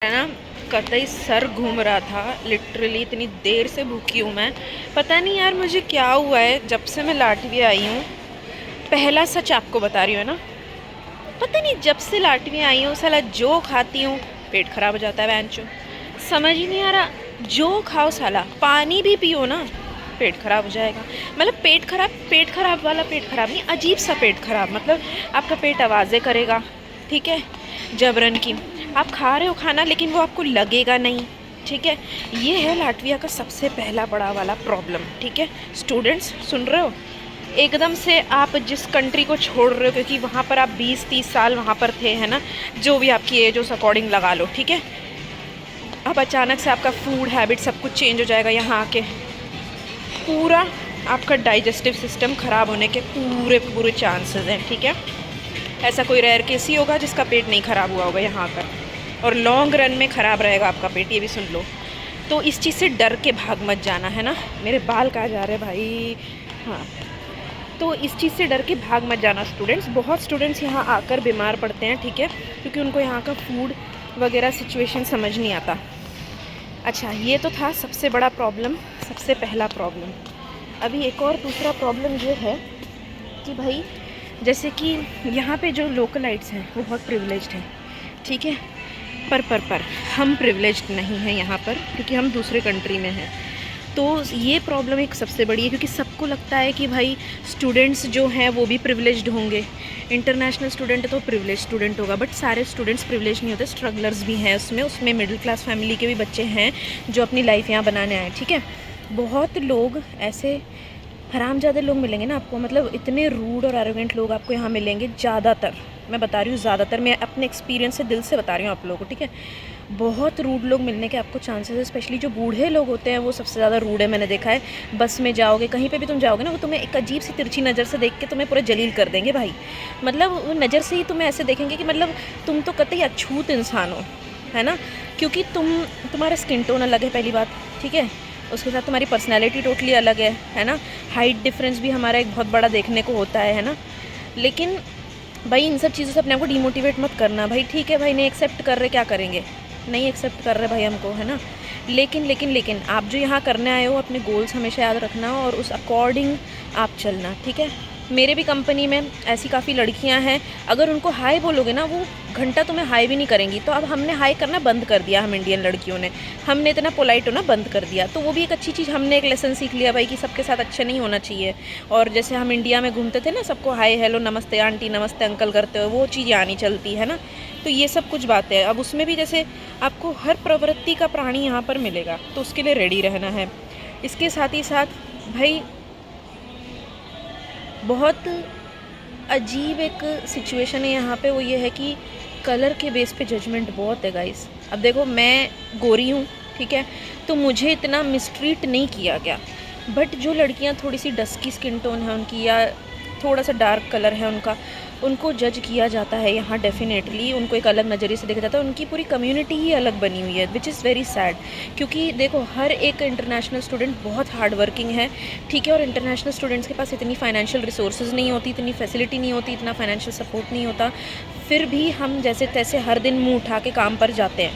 है ना, कतई सर घूम रहा था। लिटरली इतनी देर से भूखी हूँ मैं। पता नहीं यार मुझे क्या हुआ है, जब से मैं लाटविया आई हूँ। पहला सच आपको बता रही हूँ ना, पता नहीं जब से लाटविया आई हूँ साला जो खाती हूँ पेट खराब हो जाता है बैंचो। समझ ही नहीं आ रहा, जो खाओ साला, पानी भी पियो ना पेट खराब हो जाएगा। मतलब पेट खराब वाला पेट खराब नहीं, अजीब सा पेट खराब। मतलब आपका पेट आवाज़ें करेगा, ठीक है, जबरन की। आप खा रहे हो खाना लेकिन वो आपको लगेगा नहीं, ठीक है। ये है लाटविया का सबसे पहला बड़ा वाला प्रॉब्लम, ठीक है। स्टूडेंट्स सुन रहे हो, एकदम से आप जिस कंट्री को छोड़ रहे हो क्योंकि वहाँ पर आप 20-30 साल वहाँ पर थे, है ना, जो भी आपकी एज उस अकॉर्डिंग लगा लो, ठीक है। अब अचानक से आपका फूड हैबिट सब कुछ चेंज हो जाएगा यहाँ आके। पूरा आपका डाइजेस्टिव सिस्टम ख़राब होने के पूरे पूरे चांसेस हैं, ठीक है। ऐसा कोई रेयर केस ही होगा जिसका पेट नहीं ख़राब हुआ होगा यहाँ पर, और लॉन्ग रन में ख़राब रहेगा आपका पेट, ये भी सुन लो। तो इस चीज़ से डर के भाग मत जाना, है ना। मेरे बाल कहाँ जा रहे हैं भाई, हाँ। तो इस चीज़ से डर के भाग मत जाना स्टूडेंट्स। बहुत स्टूडेंट्स यहाँ आकर बीमार पड़ते हैं, ठीक है, क्योंकि उनको यहाँ का फूड वगैरह सिचुएशन समझ नहीं आता। अच्छा, ये तो था सबसे बड़ा प्रॉब्लम, सबसे पहला प्रॉब्लम। अभी एक और दूसरा प्रॉब्लम ये है कि भाई जैसे कि यहाँ पे जो लोकलाइट्स हैं वो बहुत प्रिविलेज्ड हैं, ठीक है। पर हम प्रिविलेज्ड नहीं हैं यहाँ पर, क्योंकि हम दूसरे कंट्री में हैं। तो ये प्रॉब्लम एक सबसे बड़ी है, क्योंकि सबको लगता है कि भाई स्टूडेंट्स जो हैं वो भी प्रिविलेज्ड होंगे। इंटरनेशनल स्टूडेंट तो प्रिविलेज स्टूडेंट होगा, बट सारे स्टूडेंट्स प्रिविलेज नहीं होते, स्ट्रगलर्स भी हैं उसमें मिडिल क्लास फैमिली के भी बच्चे हैं जो अपनी लाइफ यहाँ बनाने आए, ठीक है। बहुत लोग ऐसे हरामजादे लोग मिलेंगे ना आपको, मतलब इतने रूड और एरोगेंट लोग आपको यहाँ मिलेंगे ज़्यादातर। मैं बता रही हूँ ज़्यादातर, मैं अपने एक्सपीरियंस से दिल से बता रही हूँ आप लोगों को, ठीक है। बहुत रूड लोग मिलने के आपको चांसेस है, स्पेशली जो बूढ़े लोग होते हैं वो सबसे ज़्यादा रूड है, मैंने देखा है। बस में जाओगे, कहीं पे भी तुम जाओगे ना, वो तुम्हें एक अजीब सी तिरछी नज़र से देख के तुम्हें पूरा जलील कर देंगे भाई। मतलब वो नज़र से ही तुम्हें ऐसे देखेंगे कि मतलब तुम तो कतई अछूत इंसान हो, है ना। क्योंकि तुम्हारा स्किन टोन अलग है पहली बात, ठीक है। उसके साथ तुम्हारी पर्सनैलिटी टोटली अलग है ना। हाइट डिफरेंस भी हमारा एक बहुत बड़ा देखने को होता है ना। लेकिन भाई इन सब चीज़ों से अपने आप को डिमोटिवेट मत करना भाई, ठीक है भाई, नहीं एक्सेप्ट कर रहे क्या करेंगे, नहीं एक्सेप्ट कर रहे भाई हमको, है ना। लेकिन आप जो यहाँ करने आए हो अपने गोल्स हमेशा याद रखना और उस अकॉर्डिंग आप चलना, ठीक है। मेरे भी कंपनी में ऐसी काफ़ी लड़कियां हैं, अगर उनको हाय बोलोगे ना वो घंटा तुम्हें हाय भी नहीं करेंगी। तो अब हमने हाय करना बंद कर दिया, हम इंडियन लड़कियों ने, हमने इतना पोलाइट होना बंद कर दिया। तो वो भी एक अच्छी चीज़, हमने एक लेसन सीख लिया भाई कि सबके साथ अच्छे नहीं होना चाहिए। और जैसे हम इंडिया में घूमते थे ना, सबको हाय हेलो नमस्ते आंटी नमस्ते अंकल करते हुए, वो चीज़ यहाँ नहीं चलती, है ना। तो ये सब कुछ बातें हैं। अब उसमें भी जैसे आपको हर प्रवृत्ति का प्राणी यहाँ पर मिलेगा, तो उसके लिए रेडी रहना है। इसके साथ ही साथ भाई बहुत अजीब एक सिचुएशन है यहाँ पे, वो ये है कि कलर के बेस पे जजमेंट बहुत है गाइस। अब देखो मैं गोरी हूँ, ठीक है, तो मुझे इतना मिसट्रीट नहीं किया गया। बट जो लड़कियाँ थोड़ी सी डस्की स्किन टोन है उनकी, या थोड़ा सा डार्क कलर है उनका, उनको जज किया जाता है यहाँ डेफिनेटली। उनको एक अलग नज़रिए से देखा जाता है, उनकी पूरी कम्युनिटी ही अलग बनी हुई है, विच इज़ वेरी सैड। क्योंकि देखो हर एक इंटरनेशनल स्टूडेंट बहुत हार्ड वर्किंग है, ठीक है। और इंटरनेशनल स्टूडेंट्स के पास इतनी फाइनेंशियल रिसोर्सेज नहीं होती, इतनी फैसिलिटी नहीं होती, इतना फाइनेंशियल सपोर्ट नहीं होता। फिर भी हम जैसे तैसे हर दिन मुँह उठा के काम पर जाते हैं,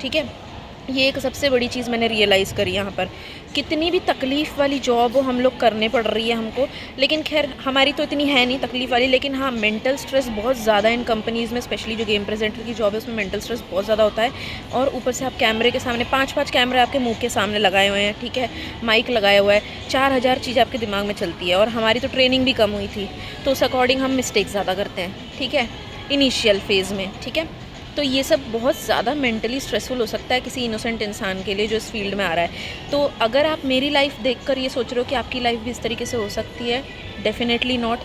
ठीक है। ये एक सबसे बड़ी चीज़ मैंने रियलाइज़ करी यहाँ पर। कितनी भी तकलीफ़ वाली जॉब हो हम लोग करने पड़ रही है हमको, लेकिन खैर हमारी तो इतनी है नहीं तकलीफ़ वाली। लेकिन हाँ, मेंटल स्ट्रेस बहुत ज़्यादा इन कंपनीज़ में, स्पेशली जो गेम प्रेजेंटर की जॉब है उसमें मेंटल स्ट्रेस बहुत ज़्यादा होता है। और ऊपर से आप कैमरे के सामने 5-5 कैमरे आपके मुँह के सामने लगाए हुए हैं, ठीक है, माइक लगाया हुआ है, 4000 चीज़ें आपके दिमाग में चलती है। और हमारी तो ट्रेनिंग भी कम हुई थी, तो उस अकॉर्डिंग हम मिस्टेक ज़्यादा करते हैं, ठीक है, इनिशियल फेज़ में, ठीक है। तो ये सब बहुत ज़्यादा मेंटली स्ट्रेसफुल हो सकता है किसी इनोसेंट इंसान के लिए जो इस फील्ड में आ रहा है। तो अगर आप मेरी लाइफ देखकर ये सोच रहे हो कि आपकी लाइफ भी इस तरीके से हो सकती है, डेफिनेटली नॉट।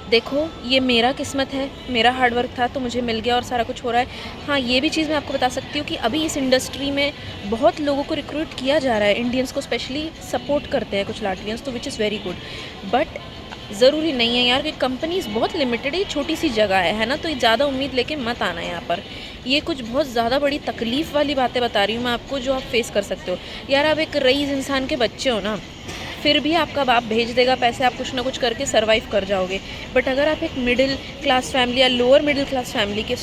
देखो ये मेरा किस्मत है, मेरा हार्डवर्क था तो मुझे मिल गया और सारा कुछ हो रहा है। हाँ, ये भी चीज़ मैं आपको बता सकती हूँ कि अभी इस इंडस्ट्री में बहुत लोगों को रिक्रूट किया जा रहा है, इंडियंस को स्पेशली सपोर्ट करते हैं कुछ लाटवियंस, तो which is very good. But ज़रूरी नहीं है यार कि कंपनीज़ बहुत लिमिटेड है, छोटी सी जगह है ना। तो ज़्यादा उम्मीद लेके मत आना यहाँ पर। ये कुछ बहुत ज़्यादा बड़ी तकलीफ़ वाली बातें बता रही हूँ मैं आपको, जो आप फेस कर सकते हो। यार आप एक रईस इंसान के बच्चे हो ना, फिर भी आपका बाप भेज देगा पैसे, आप कुछ ना कुछ करके सर्वाइव कर जाओगे। बट अगर आप एक मिडिल क्लास फैमिली या लोअर मिडिल क्लास फैमिली के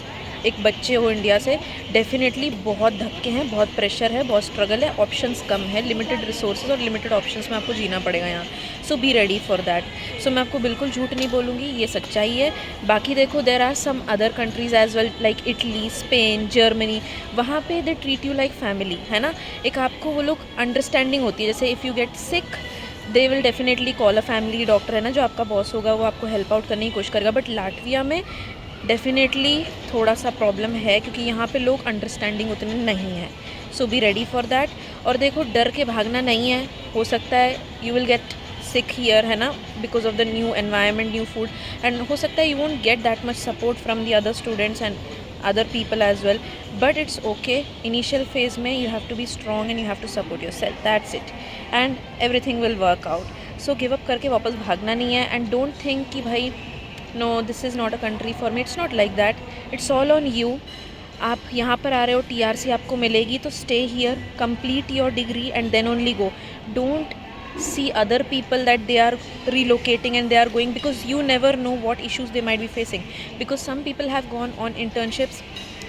एक बच्चे हो इंडिया से, डेफिनेटली बहुत धक्के हैं, बहुत प्रेशर है, बहुत स्ट्रगल है, ऑप्शंस कम है, लिमिटेड रिसोर्सेज और लिमिटेड ऑप्शंस में आपको जीना पड़ेगा यहाँ। सो बी रेडी फॉर दैट। सो मैं आपको बिल्कुल झूठ नहीं बोलूँगी, ये सच्चाई है। बाकी देखो, there are some other countries as well, like Italy, Spain, Germany, वहाँ पे they treat you like family, है ना। एक आपको वो लोग अंडरस्टैंडिंग होती है, जैसे if you get sick they will definitely call a family doctor, है ना, जो आपका बॉस होगा वो आपको हेल्प आउट करने की कोशिश करेगा। बट लाटविया में डेफिनेटली थोड़ा सा प्रॉब्लम है, क्योंकि यहाँ पे लोग अंडरस्टैंडिंग उतने नहीं है। सो बी रेडी फॉर दैट। और देखो, डर के भागना नहीं है। हो सकता है you will get sick here, है ना, because of the new environment, new food, and हो सकता है you won't get that much support from the other students and other people as well, but it's okay. Initial phase में you have to be strong and you have to support yourself, that's it, and everything will work out. So give up करके वापस भागना नहीं है, and don't think कि भाई no this is not a country for me, it's not like that, it's all on you. आप यहाँ पर आ रहे हो, TRC आपको मिलेगी तो stay here, complete your degree and then only go. Don't see other people that they are relocating and they are going, because you never know what issues they might be facing, because some people have gone on internships,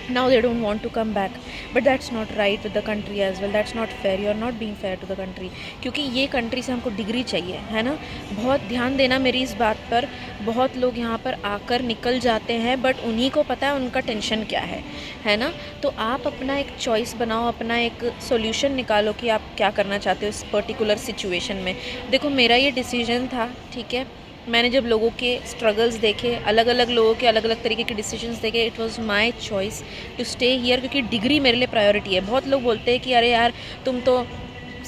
now they don't want to come back, but that's not right with the country as well, that's not fair, you are not being fair to the country, क्योंकि ये country से हमको degree चाहिए, है ना। बहुत ध्यान देना मेरी इस बात पर। बहुत लोग यहाँ पर आकर निकल जाते हैं, बट उन्हीं को पता है उनका टेंशन क्या है ना। तो आप अपना एक चॉइस बनाओ, अपना एक सोल्यूशन निकालो कि आप क्या करना चाहते हो इस पर्टिकुलर सिचुएशन में। देखो, मेरा ये डिसीजन था, ठीक है, मैंने जब लोगों के स्ट्रगल्स देखे, अलग अलग लोगों के अलग अलग तरीके के डिसीजंस देखे, it was my choice to stay here, क्योंकि डिग्री मेरे लिए प्रायोरिटी है। बहुत लोग बोलते हैं कि अरे यार तुम तो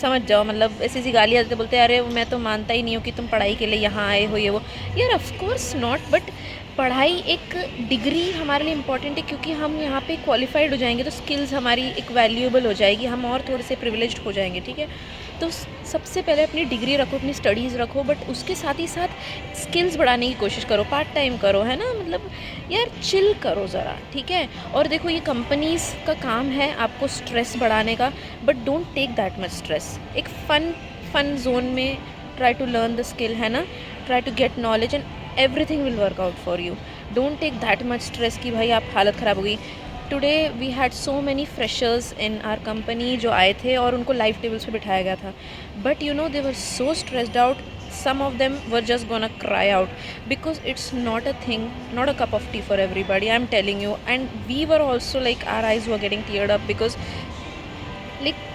समझ जाओ, मतलब ऐसी ऐसी गालियाँ देते, बोलते हैं अरे मैं तो मानता ही नहीं हूँ कि तुम पढ़ाई के लिए यहाँ आए हो, ये वो। यार ऑफ कोर्स नॉट, बट पढ़ाई, एक डिग्री हमारे लिए इम्पॉर्टेंट है, क्योंकि हम यहाँ पे क्वालिफाइड हो जाएंगे तो स्किल्स हमारी एक वैल्यूएबल हो जाएगी, हम और थोड़े से प्रिविलेज्ड हो जाएंगे, ठीक है। तो सबसे पहले अपनी डिग्री रखो, अपनी स्टडीज़ रखो, बट उसके साथ ही साथ स्किल्स बढ़ाने की कोशिश करो, पार्ट टाइम करो, है ना, मतलब यार चिल करो ज़रा, ठीक है। और देखो, ये कंपनीज़ का काम है आपको स्ट्रेस बढ़ाने का, but don't take that much stress. एक फन जोन में try to learn the skill, है ना, try to get knowledge and everything will work out for you. Don't take that much stress कि भाई आप हालत ख़राब हो गई। Today we had so many freshers in our company जो आए थे और उनको लाइव टेबल्स पे बिठाया गया था, but you know they were so stressed out, some of them were just gonna cry out, because it's not a thing, not a cup of tea for everybody, I'm telling you. And we were also like, our eyes were getting teared up, because like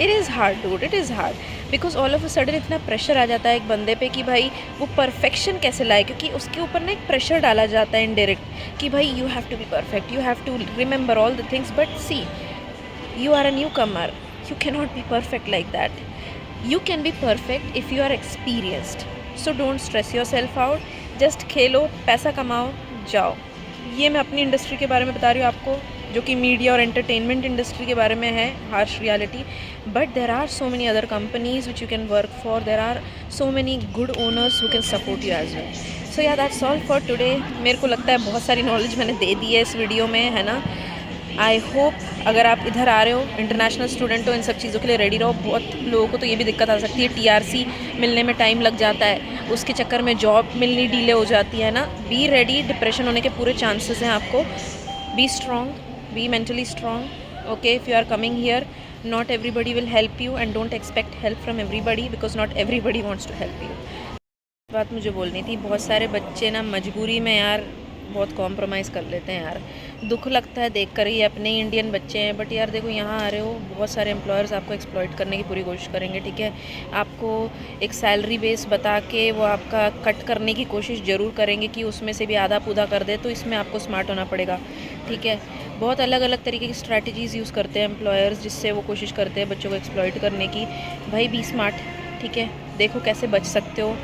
it is hard dude, it is hard, because all of a sudden इतना pressure आ जाता है एक बंदे पे कि भाई वो perfection कैसे लाए, क्योंकि उसके ऊपर ना एक प्रेशर डाला जाता है इनडायरेक्ट कि भाई you have to be perfect, you have to remember all the things, but see you are a newcomer, you cannot be perfect like that. You can be perfect if you are experienced, so don't stress yourself out, just खेलो, पैसा कमाओ, जाओ। ये मैं अपनी industry के बारे में बता रही हूँ आपको, जो कि मीडिया और एंटरटेनमेंट इंडस्ट्री के बारे में है, harsh reality, but there are so many other companies which you can work for, there are so many good owners who can support you as well. So yeah that's all for today. मेरे को लगता है बहुत सारी knowledge मैंने दे दी है इस video में, है ना। आई होप अगर आप इधर आ रहे हो, इंटरनेशनल स्टूडेंट हो, इन सब चीज़ों के लिए रेडी रहो। बहुत लोगों को तो ये भी दिक्कत आ सकती है, TRC मिलने में टाइम लग जाता है, उसके चक्कर में जॉब मिलनी डिले हो जाती है ना। बी रेडी, डिप्रेशन होने के पूरे चांसेस हैं आपको। Be strong, be mentally strong, okay. If you are coming here, not everybody will help you, and don't expect help from everybody, because not everybody wants to help you. बात मुझे बोलनी थी। बहुत सारे बच्चे ना मजबूरी में यार बहुत कॉम्प्रोमाइज़ कर लेते हैं यार, दुख लगता है देख कर। ये अपने इंडियन बच्चे हैं, बट यार देखो यहाँ आ रहे हो, बहुत सारे एम्प्लॉयर्स आपको एक्सप्लॉइट करने की पूरी कोशिश करेंगे, ठीक है। आपको एक सैलरी बेस बता के वो आपका कट करने की कोशिश ज़रूर करेंगे कि उसमें से भी आधा पूधा कर दे, तो इसमें आपको स्मार्ट होना पड़ेगा, ठीक है। बहुत अलग अलग तरीके की स्ट्रैटेजीज़ यूज़ करते हैं एम्प्लॉयर्स, जिससे वो कोशिश करते हैं बच्चों को एक्सप्लॉइट करने की। भाई बी स्मार्ट, ठीक है, देखो कैसे बच सकते हो।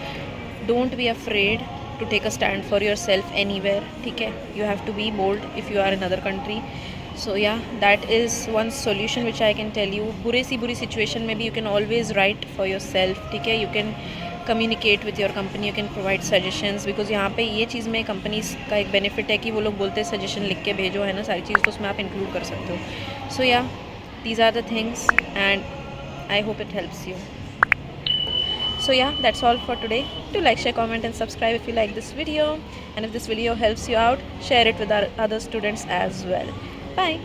Don't be afraid to take a stand for yourself anywhere, ठीक है। you have to be bold if you are in another country. So yeah, that is one solution which I can tell you. बुरे सी बुरी situation में भी you can always write for yourself, ठीक है। you can communicate with your company, you can provide suggestions, because यहाँ पे ये चीज़ में कंपनीज का एक बेनिफिट है कि वो लोग बोलते हैं सजेशन लिख के भेजो, है ना, सारी चीज़ तो उसमें आप इंक्लूड कर सकते हो। So yeah, these are the things and I hope it helps you. So yeah, that's all for today. Do like, share, comment and subscribe if you like this video, and if this video helps you out, share it with our other students as well. Bye.